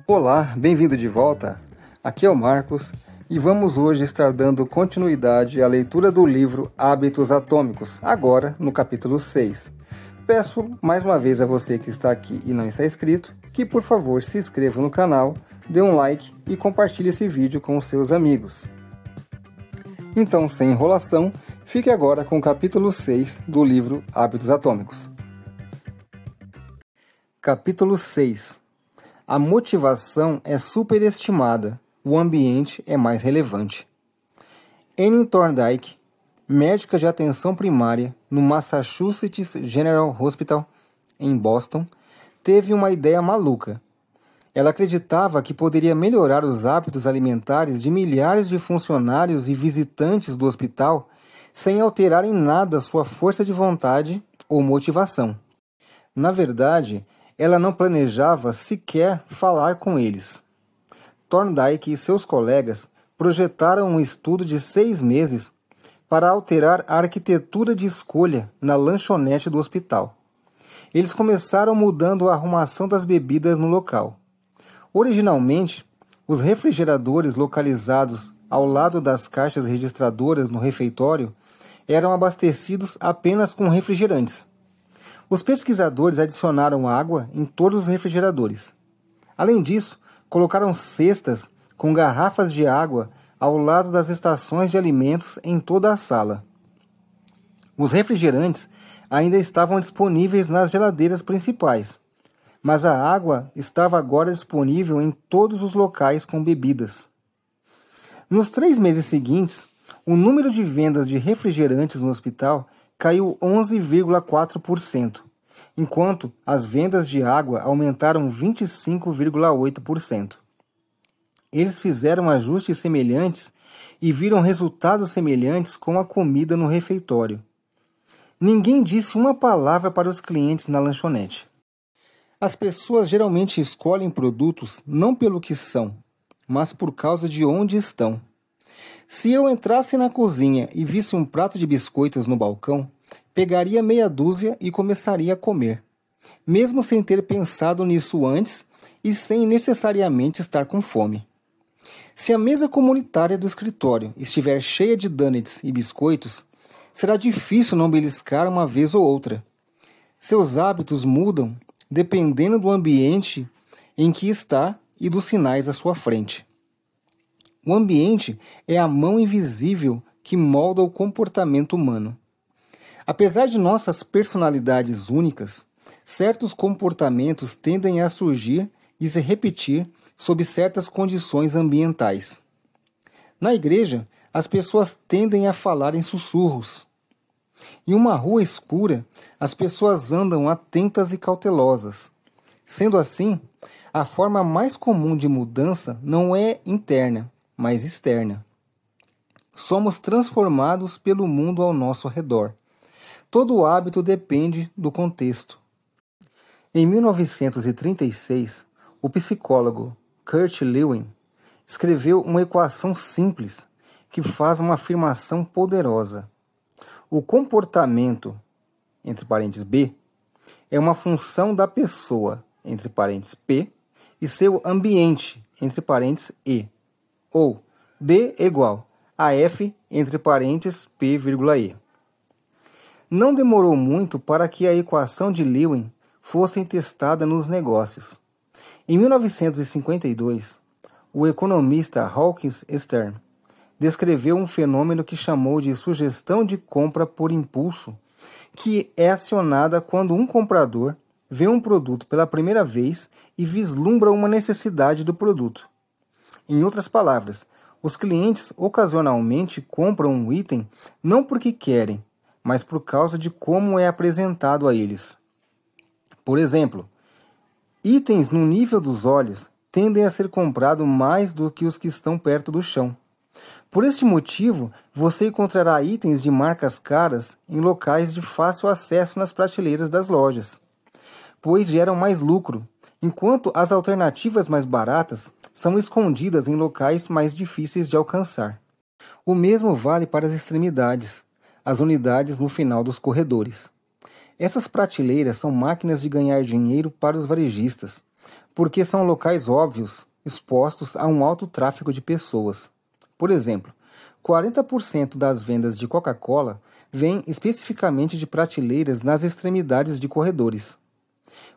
Olá, bem-vindo de volta. Aqui é o Marcos e vamos hoje estar dando continuidade à leitura do livro Hábitos Atômicos, agora no capítulo 6. Peço mais uma vez a você que está aqui e não está inscrito, que por favor se inscreva no canal, dê um like e compartilhe esse vídeo com os seus amigos. Então, sem enrolação, fique agora com o capítulo 6 do livro Hábitos Atômicos. Capítulo 6. A motivação é superestimada, o ambiente é mais relevante. Anne Thorndike, médica de atenção primária no Massachusetts General Hospital, em Boston, teve uma ideia maluca. Ela acreditava que poderia melhorar os hábitos alimentares de milhares de funcionários e visitantes do hospital sem alterar em nada sua força de vontade ou motivação. Na verdade, ela não planejava sequer falar com eles. Thorndike e seus colegas projetaram um estudo de 6 meses para alterar a arquitetura de escolha na lanchonete do hospital. Eles começaram mudando a arrumação das bebidas no local. Originalmente, os refrigeradores localizados ao lado das caixas registradoras no refeitório eram abastecidos apenas com refrigerantes. Os pesquisadores adicionaram água em todos os refrigeradores. Além disso, colocaram cestas com garrafas de água ao lado das estações de alimentos em toda a sala. Os refrigerantes ainda estavam disponíveis nas geladeiras principais, mas a água estava agora disponível em todos os locais com bebidas. Nos 3 meses seguintes, o número de vendas de refrigerantes no hospital caiu 11,4%, enquanto as vendas de água aumentaram 25,8%. Eles fizeram ajustes semelhantes e viram resultados semelhantes com a comida no refeitório. Ninguém disse uma palavra para os clientes na lanchonete. As pessoas geralmente escolhem produtos não pelo que são, mas por causa de onde estão. Se eu entrasse na cozinha e visse um prato de biscoitos no balcão, pegaria meia dúzia e começaria a comer, mesmo sem ter pensado nisso antes e sem necessariamente estar com fome. Se a mesa comunitária do escritório estiver cheia de donuts e biscoitos, será difícil não beliscar uma vez ou outra. Seus hábitos mudam dependendo do ambiente em que está e dos sinais à sua frente. O ambiente é a mão invisível que molda o comportamento humano. Apesar de nossas personalidades únicas, certos comportamentos tendem a surgir e se repetir sob certas condições ambientais. Na igreja, as pessoas tendem a falar em sussurros. Em uma rua escura, as pessoas andam atentas e cautelosas. Sendo assim, a forma mais comum de mudança não é interna, mas externa. Somos transformados pelo mundo ao nosso redor. Todo hábito depende do contexto. Em 1936, o psicólogo Kurt Lewin escreveu uma equação simples que faz uma afirmação poderosa. O comportamento, entre parênteses B, é uma função da pessoa, entre parênteses P, e seu ambiente, entre parênteses E, ou D é igual a F, entre parênteses P, E. Não demorou muito para que a equação de Lewin fosse testada nos negócios. Em 1952, o economista Hawkins Stern descreveu um fenômeno que chamou de sugestão de compra por impulso, que é acionada quando um comprador vê um produto pela primeira vez e vislumbra uma necessidade do produto. Em outras palavras, os clientes ocasionalmente compram um item não porque querem, mas por causa de como é apresentado a eles. Por exemplo, itens no nível dos olhos tendem a ser comprados mais do que os que estão perto do chão. Por este motivo, você encontrará itens de marcas caras em locais de fácil acesso nas prateleiras das lojas, pois geram mais lucro, enquanto as alternativas mais baratas são escondidas em locais mais difíceis de alcançar. O mesmo vale para as extremidades, as unidades no final dos corredores. Essas prateleiras são máquinas de ganhar dinheiro para os varejistas, porque são locais óbvios, expostos a um alto tráfego de pessoas. Por exemplo, 40% das vendas de Coca-Cola vêm especificamente de prateleiras nas extremidades de corredores.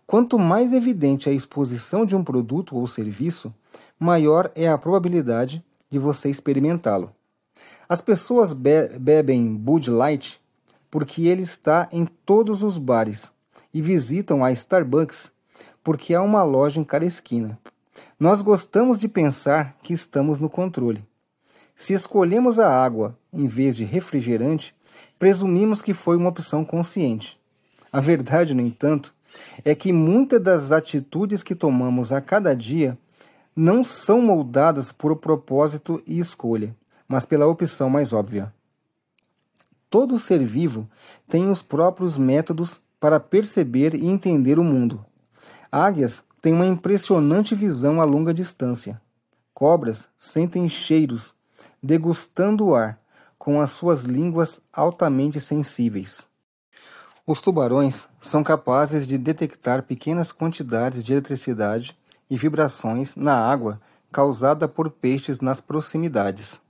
Quanto mais evidente a exposição de um produto ou serviço, maior é a probabilidade de você experimentá-lo. As pessoas bebem Bud Light porque ele está em todos os bares e visitam a Starbucks porque há uma loja em cada esquina. Nós gostamos de pensar que estamos no controle. Se escolhemos a água em vez de refrigerante, presumimos que foi uma opção consciente. A verdade, no entanto, é que muitas das atitudes que tomamos a cada dia não são moldadas por propósito e escolha, mas pela opção mais óbvia. Todo ser vivo tem os próprios métodos para perceber e entender o mundo. Águias têm uma impressionante visão a longa distância. Cobras sentem cheiros, degustando o ar, com as suas línguas altamente sensíveis. Os tubarões são capazes de detectar pequenas quantidades de eletricidade e vibrações na água causada por peixes nas proximidades.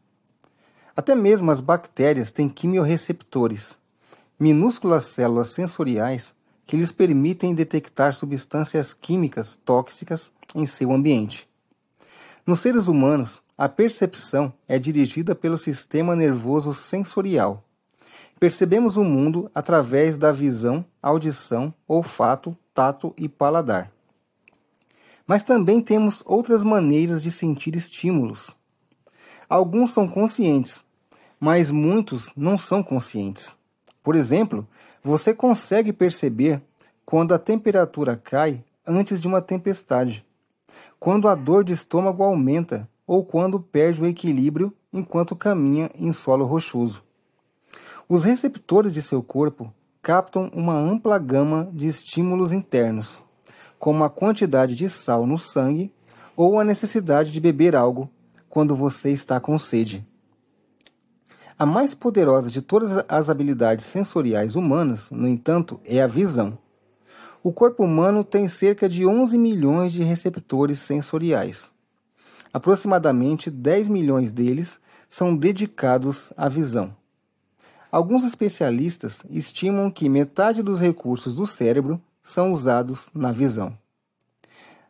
Até mesmo as bactérias têm quimiorreceptores, minúsculas células sensoriais que lhes permitem detectar substâncias químicas tóxicas em seu ambiente. Nos seres humanos, a percepção é dirigida pelo sistema nervoso sensorial. Percebemos o mundo através da visão, audição, olfato, tato e paladar. Mas também temos outras maneiras de sentir estímulos. Alguns são conscientes, mas muitos não são conscientes. Por exemplo, você consegue perceber quando a temperatura cai antes de uma tempestade, quando a dor de estômago aumenta ou quando perde o equilíbrio enquanto caminha em solo rochoso. Os receptores de seu corpo captam uma ampla gama de estímulos internos, como a quantidade de sal no sangue ou a necessidade de beber algo quando você está com sede. A mais poderosa de todas as habilidades sensoriais humanas, no entanto, é a visão. O corpo humano tem cerca de 11 milhões de receptores sensoriais. Aproximadamente 10 milhões deles são dedicados à visão. Alguns especialistas estimam que metade dos recursos do cérebro são usados na visão.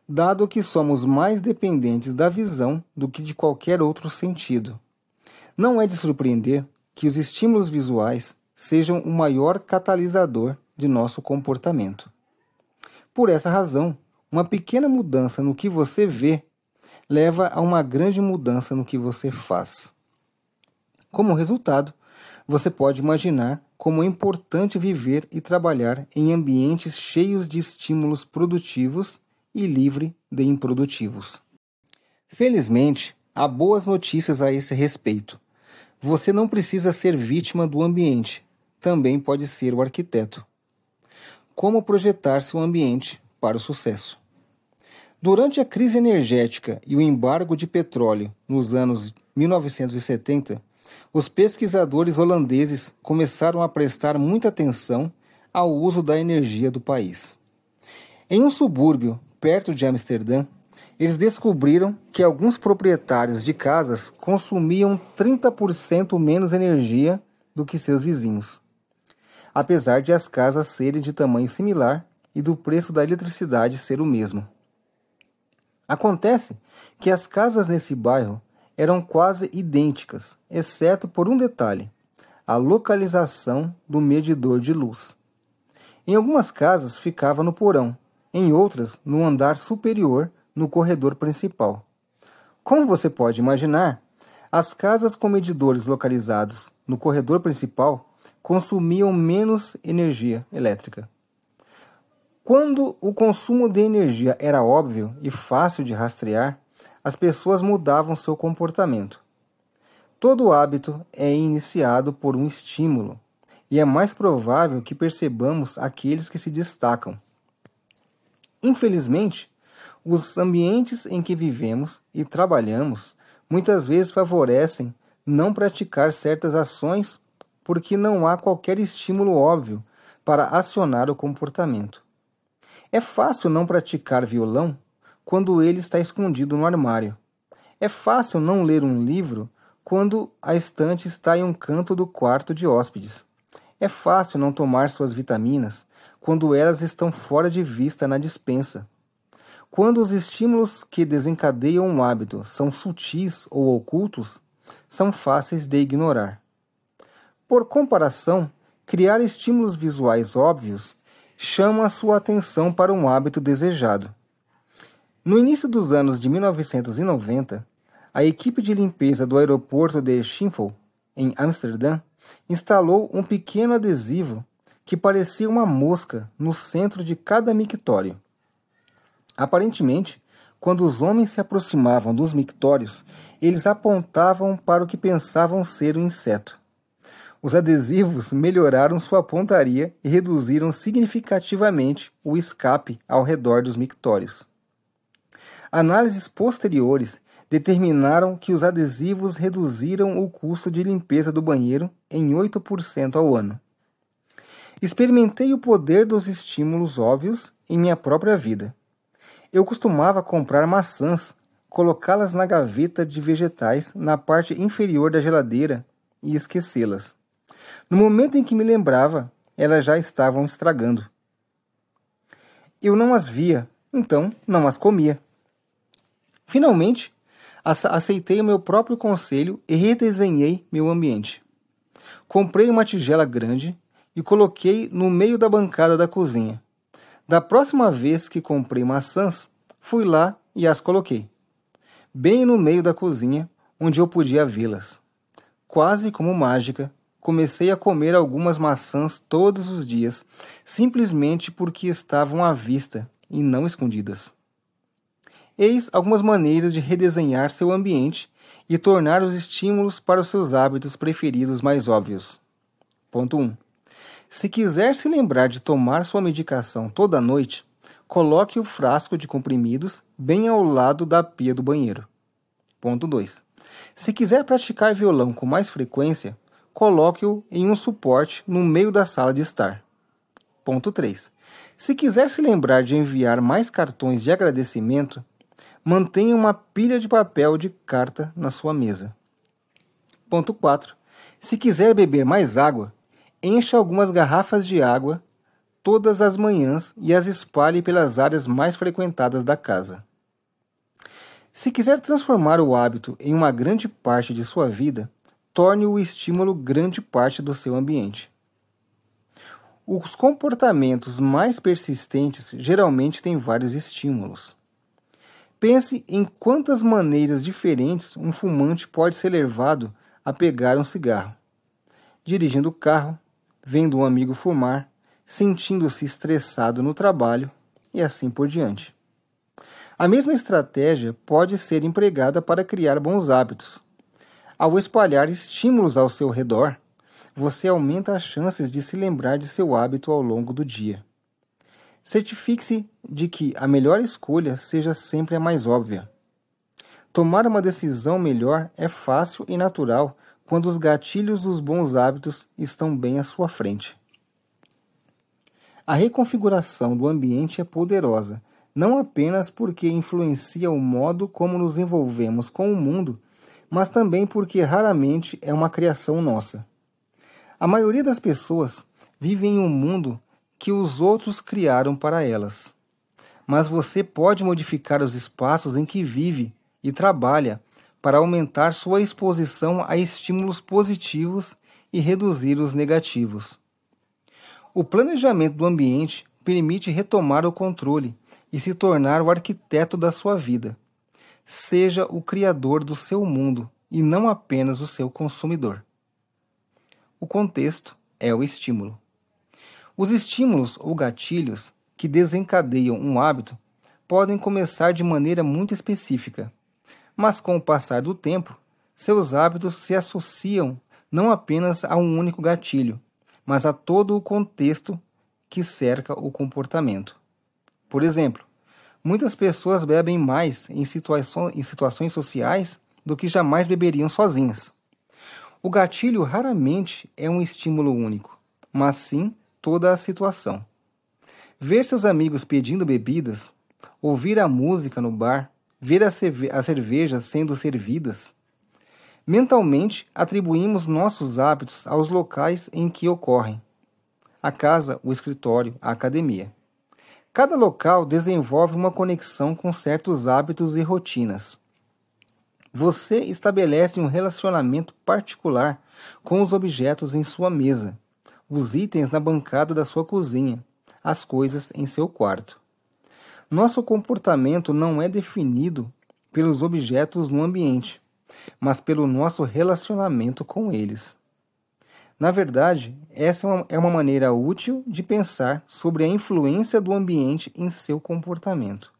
Dado que somos mais dependentes da visão do que de qualquer outro sentido, não é de surpreender que os estímulos visuais sejam o maior catalisador de nosso comportamento. Por essa razão, uma pequena mudança no que você vê leva a uma grande mudança no que você faz. Como resultado, você pode imaginar como é importante viver e trabalhar em ambientes cheios de estímulos produtivos e livre de improdutivos. Felizmente, há boas notícias a esse respeito. Você não precisa ser vítima do ambiente, também pode ser o arquiteto. Como projetar seu ambiente para o sucesso? Durante a crise energética e o embargo de petróleo nos anos 1970, os pesquisadores holandeses começaram a prestar muita atenção ao uso da energia do país. Em um subúrbio perto de Amsterdã, eles descobriram que alguns proprietários de casas consumiam 30% menos energia do que seus vizinhos, apesar de as casas serem de tamanho similar e do preço da eletricidade ser o mesmo. Acontece que as casas nesse bairro eram quase idênticas, exceto por um detalhe: a localização do medidor de luz. Em algumas casas ficava no porão, em outras no andar superior, no corredor principal. Como você pode imaginar, as casas com medidores localizados no corredor principal consumiam menos energia elétrica. Quando o consumo de energia era óbvio e fácil de rastrear, as pessoas mudavam seu comportamento. Todo hábito é iniciado por um estímulo, e é mais provável que percebamos aqueles que se destacam. Infelizmente, os ambientes em que vivemos e trabalhamos muitas vezes favorecem não praticar certas ações porque não há qualquer estímulo óbvio para acionar o comportamento. É fácil não praticar violão quando ele está escondido no armário. É fácil não ler um livro quando a estante está em um canto do quarto de hóspedes. É fácil não tomar suas vitaminas quando elas estão fora de vista na despensa. Quando os estímulos que desencadeiam um hábito são sutis ou ocultos, são fáceis de ignorar. Por comparação, criar estímulos visuais óbvios chama a sua atenção para um hábito desejado. No início dos anos de 1990, a equipe de limpeza do aeroporto de Schiphol, em Amsterdã, instalou um pequeno adesivo que parecia uma mosca no centro de cada mictório. Aparentemente, quando os homens se aproximavam dos mictórios, eles apontavam para o que pensavam ser um inseto. Os adesivos melhoraram sua pontaria e reduziram significativamente o escape ao redor dos mictórios. Análises posteriores determinaram que os adesivos reduziram o custo de limpeza do banheiro em 8% ao ano. Experimentei o poder dos estímulos óbvios em minha própria vida. Eu costumava comprar maçãs, colocá-las na gaveta de vegetais na parte inferior da geladeira e esquecê-las. No momento em que me lembrava, elas já estavam estragando. Eu não as via, então não as comia. Finalmente, aceitei o meu próprio conselho e redesenhei meu ambiente. Comprei uma tigela grande e coloquei no meio da bancada da cozinha. Da próxima vez que comprei maçãs, fui lá e as coloquei, bem no meio da cozinha, onde eu podia vê-las. Quase como mágica, comecei a comer algumas maçãs todos os dias, simplesmente porque estavam à vista e não escondidas. Eis algumas maneiras de redesenhar seu ambiente e tornar os estímulos para os seus hábitos preferidos mais óbvios. Ponto 1. Se quiser se lembrar de tomar sua medicação toda noite, coloque o frasco de comprimidos bem ao lado da pia do banheiro. Ponto 2. Se quiser praticar violão com mais frequência, coloque-o em um suporte no meio da sala de estar. Ponto 3. Se quiser se lembrar de enviar mais cartões de agradecimento, mantenha uma pilha de papel de carta na sua mesa. Ponto 4. Se quiser beber mais água, encha algumas garrafas de água todas as manhãs e as espalhe pelas áreas mais frequentadas da casa. Se quiser transformar o hábito em uma grande parte de sua vida, torne o estímulo grande parte do seu ambiente. Os comportamentos mais persistentes geralmente têm vários estímulos. Pense em quantas maneiras diferentes um fumante pode ser levado a pegar um cigarro. Dirigindo o carro, vendo um amigo fumar, sentindo-se estressado no trabalho e assim por diante. A mesma estratégia pode ser empregada para criar bons hábitos. Ao espalhar estímulos ao seu redor, você aumenta as chances de se lembrar de seu hábito ao longo do dia. Certifique-se de que a melhor escolha seja sempre a mais óbvia. Tomar uma decisão melhor é fácil e natural quando os gatilhos dos bons hábitos estão bem à sua frente. A reconfiguração do ambiente é poderosa, não apenas porque influencia o modo como nos envolvemos com o mundo, mas também porque raramente é uma criação nossa. A maioria das pessoas vive em um mundo que os outros criaram para elas. Mas você pode modificar os espaços em que vive e trabalha para aumentar sua exposição a estímulos positivos e reduzir os negativos. O planejamento do ambiente permite retomar o controle e se tornar o arquiteto da sua vida. Seja o criador do seu mundo e não apenas o seu consumidor. O contexto é o estímulo. Os estímulos ou gatilhos que desencadeiam um hábito podem começar de maneira muito específica, mas com o passar do tempo, seus hábitos se associam não apenas a um único gatilho, mas a todo o contexto que cerca o comportamento. Por exemplo, muitas pessoas bebem mais em situações sociais do que jamais beberiam sozinhas. O gatilho raramente é um estímulo único, mas sim toda a situação. Ver seus amigos pedindo bebidas ouvir a música no bar, ver as cervejas sendo servidas. Mentalmente, atribuímos nossos hábitos aos locais em que ocorrem: a casa, o escritório, a academia. Cada local desenvolve uma conexão com certos hábitos e rotinas. Você estabelece um relacionamento particular com os objetos em sua mesa, os itens na bancada da sua cozinha, as coisas em seu quarto. Nosso comportamento não é definido pelos objetos no ambiente, mas pelo nosso relacionamento com eles. Na verdade, essa é uma maneira útil de pensar sobre a influência do ambiente em seu comportamento.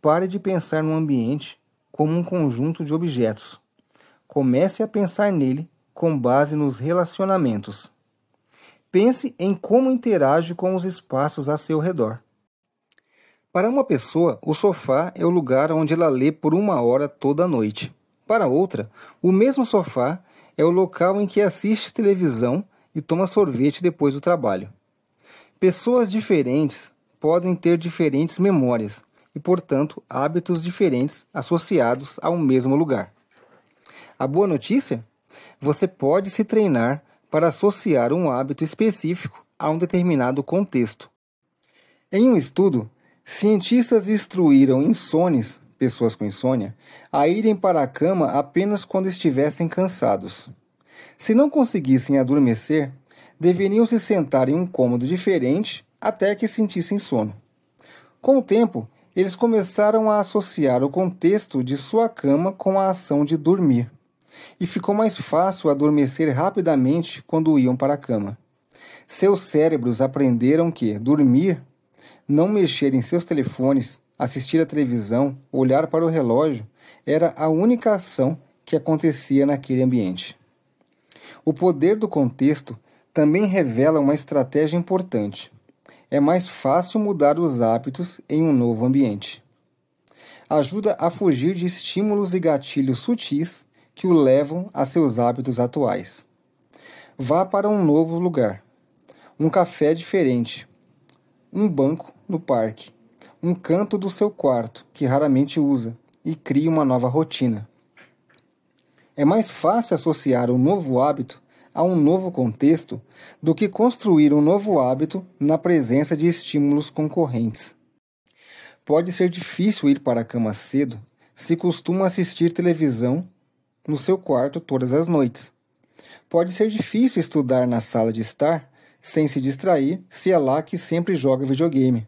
Pare de pensar no ambiente como um conjunto de objetos. Comece a pensar nele com base nos relacionamentos. Pense em como interage com os espaços a seu redor. Para uma pessoa, o sofá é o lugar onde ela lê por 1 hora toda noite. Para outra, o mesmo sofá é o local em que assiste televisão e toma sorvete depois do trabalho. Pessoas diferentes podem ter diferentes memórias e, portanto, hábitos diferentes associados ao mesmo lugar. A boa notícia? Você pode se treinar para associar um hábito específico a um determinado contexto. Em um estudo, cientistas instruíram insones, pessoas com insônia, a irem para a cama apenas quando estivessem cansados. Se não conseguissem adormecer, deveriam se sentar em um cômodo diferente até que sentissem sono. Com o tempo, eles começaram a associar o contexto de sua cama com a ação de dormir, e ficou mais fácil adormecer rapidamente quando iam para a cama. Seus cérebros aprenderam que dormir, não mexer em seus telefones, assistir à televisão, olhar para o relógio, era a única ação que acontecia naquele ambiente. O poder do contexto também revela uma estratégia importante. É mais fácil mudar os hábitos em um novo ambiente. Ajuda a fugir de estímulos e gatilhos sutis que o levam a seus hábitos atuais. Vá para um novo lugar. Um café diferente. Um banco no parque. Um canto do seu quarto, que raramente usa, e crie uma nova rotina. É mais fácil associar um novo hábito a um novo contexto do que construir um novo hábito na presença de estímulos concorrentes. Pode ser difícil ir para a cama cedo se costuma assistir televisão no seu quarto todas as noites. Pode ser difícil estudar na sala de estar sem se distrair se é lá que sempre joga videogame.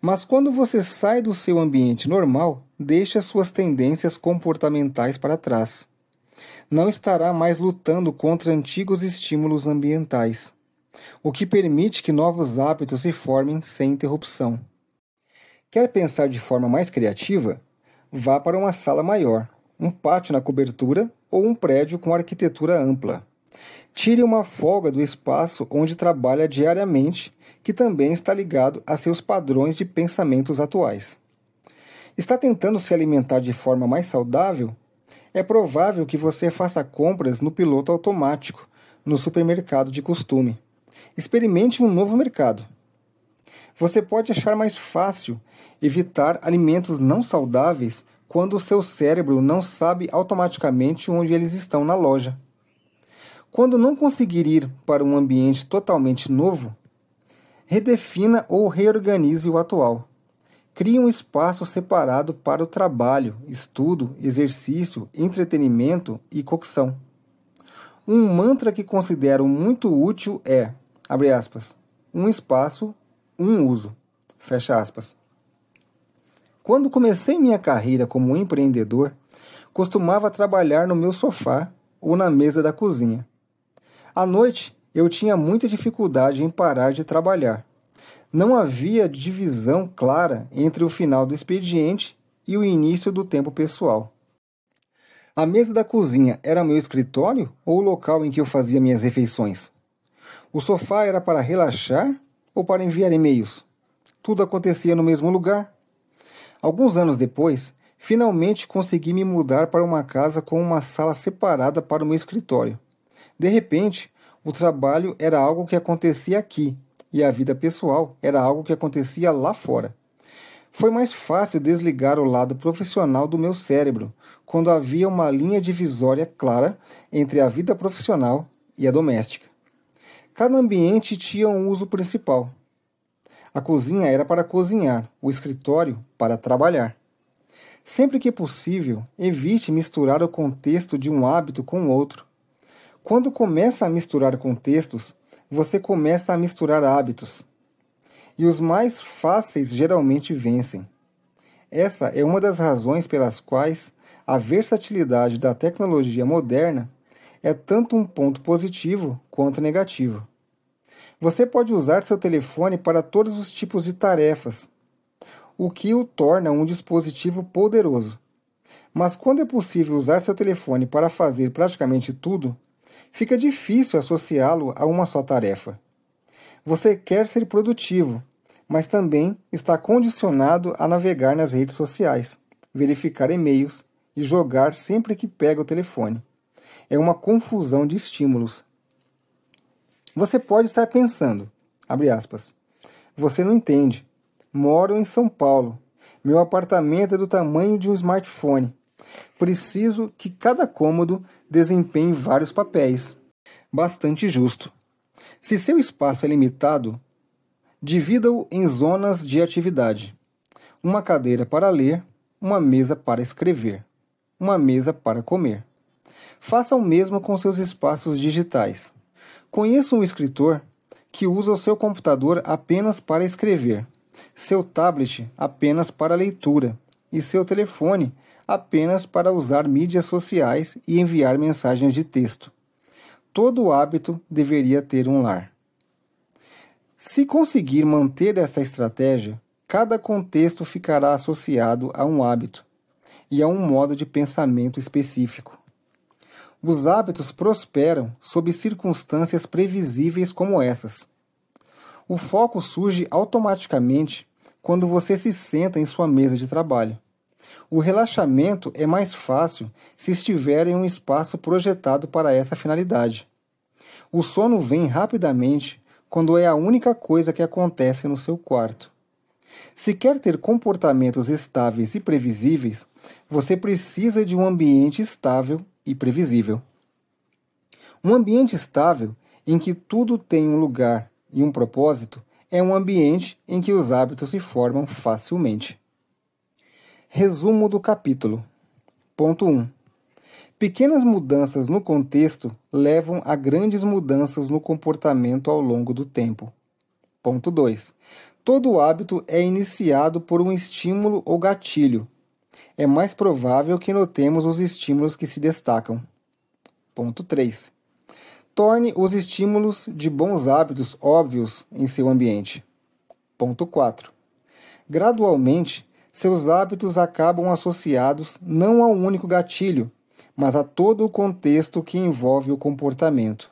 Mas quando você sai do seu ambiente normal, deixe as suas tendências comportamentais para trás. Não estará mais lutando contra antigos estímulos ambientais, o que permite que novos hábitos se formem sem interrupção. Quer pensar de forma mais criativa? Vá para uma sala maior, um pátio na cobertura ou um prédio com arquitetura ampla. Tire uma folga do espaço onde trabalha diariamente, que também está ligado a seus padrões de pensamentos atuais. Está tentando se alimentar de forma mais saudável? É provável que você faça compras no piloto automático, no supermercado de costume. Experimente um novo mercado. Você pode achar mais fácil evitar alimentos não saudáveis quando o seu cérebro não sabe automaticamente onde eles estão na loja. Quando não conseguir ir para um ambiente totalmente novo, redefina ou reorganize o atual. Crie um espaço separado para o trabalho, estudo, exercício, entretenimento e cocção. Um mantra que considero muito útil é, abre aspas, um espaço, um uso, fecha aspas. Quando comecei minha carreira como empreendedor, costumava trabalhar no meu sofá ou na mesa da cozinha. À noite, eu tinha muita dificuldade em parar de trabalhar. Não havia divisão clara entre o final do expediente e o início do tempo pessoal. A mesa da cozinha era meu escritório ou o local em que eu fazia minhas refeições? O sofá era para relaxar ou para enviar e-mails? Tudo acontecia no mesmo lugar? Alguns anos depois, finalmente consegui me mudar para uma casa com uma sala separada para o meu escritório. De repente, o trabalho era algo que acontecia aqui, e a vida pessoal era algo que acontecia lá fora. Foi mais fácil desligar o lado profissional do meu cérebro quando havia uma linha divisória clara entre a vida profissional e a doméstica. Cada ambiente tinha um uso principal. A cozinha era para cozinhar, o escritório para trabalhar. Sempre que possível, evite misturar o contexto de um hábito com outro. Quando começa a misturar contextos, você começa a misturar hábitos. E os mais fáceis geralmente vencem. Essa é uma das razões pelas quais a versatilidade da tecnologia moderna é tanto um ponto positivo quanto negativo. Você pode usar seu telefone para todos os tipos de tarefas, o que o torna um dispositivo poderoso. Mas quando é possível usar seu telefone para fazer praticamente tudo, fica difícil associá-lo a uma só tarefa. Você quer ser produtivo, mas também está condicionado a navegar nas redes sociais, verificar e-mails e jogar sempre que pega o telefone. É uma confusão de estímulos. Você pode estar pensando, abre aspas, você não entende. Moro em São Paulo. Meu apartamento é do tamanho de um smartphone. Preciso que cada cômodo desempenhe vários papéis. Bastante justo. Se seu espaço é limitado, divida-o em zonas de atividade. Uma cadeira para ler, uma mesa para escrever, uma mesa para comer. Faça o mesmo com seus espaços digitais. Conheça um escritor que usa o seu computador apenas para escrever, seu tablet apenas para leitura e seu telefone apenas para usar mídias sociais e enviar mensagens de texto. Todo hábito deveria ter um lar. Se conseguir manter essa estratégia, cada contexto ficará associado a um hábito e a um modo de pensamento específico. Os hábitos prosperam sob circunstâncias previsíveis como essas. O foco surge automaticamente quando você se senta em sua mesa de trabalho. O relaxamento é mais fácil se estiver em um espaço projetado para essa finalidade. O sono vem rapidamente quando é a única coisa que acontece no seu quarto. Se quer ter comportamentos estáveis e previsíveis, você precisa de um ambiente estável e previsível. Um ambiente estável, em que tudo tem um lugar e um propósito, é um ambiente em que os hábitos se formam facilmente. Resumo do capítulo. Ponto 1. Pequenas mudanças no contexto levam a grandes mudanças no comportamento ao longo do tempo. Ponto 2. Todo hábito é iniciado por um estímulo ou gatilho. É mais provável que notemos os estímulos que se destacam. Ponto 3. Torne os estímulos de bons hábitos óbvios em seu ambiente. Ponto 4. Gradualmente, seus hábitos acabam associados não a um único gatilho, mas a todo o contexto que envolve o comportamento.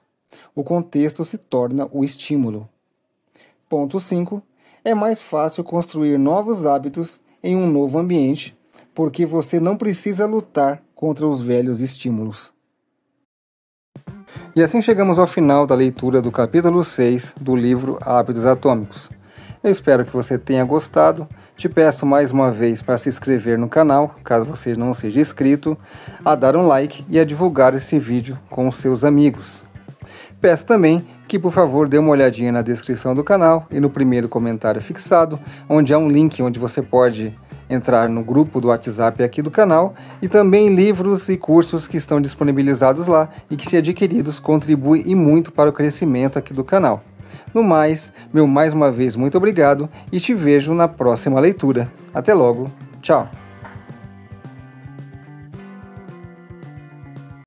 O contexto se torna o estímulo. Ponto 5. É mais fácil construir novos hábitos em um novo ambiente, porque você não precisa lutar contra os velhos estímulos. E assim chegamos ao final da leitura do capítulo 6 do livro Hábitos Atômicos. Eu espero que você tenha gostado. Te peço mais uma vez para se inscrever no canal, caso você não seja inscrito, a dar um like e a divulgar esse vídeo com os seus amigos. Peço também que, por favor, dê uma olhadinha na descrição do canal e no primeiro comentário fixado, onde há um link onde você pode entrar no grupo do WhatsApp aqui do canal e também livros e cursos que estão disponibilizados lá e que, se adquiridos, contribuem e muito para o crescimento aqui do canal. No mais, meu mais uma vez muito obrigado e te vejo na próxima leitura. Até logo, tchau!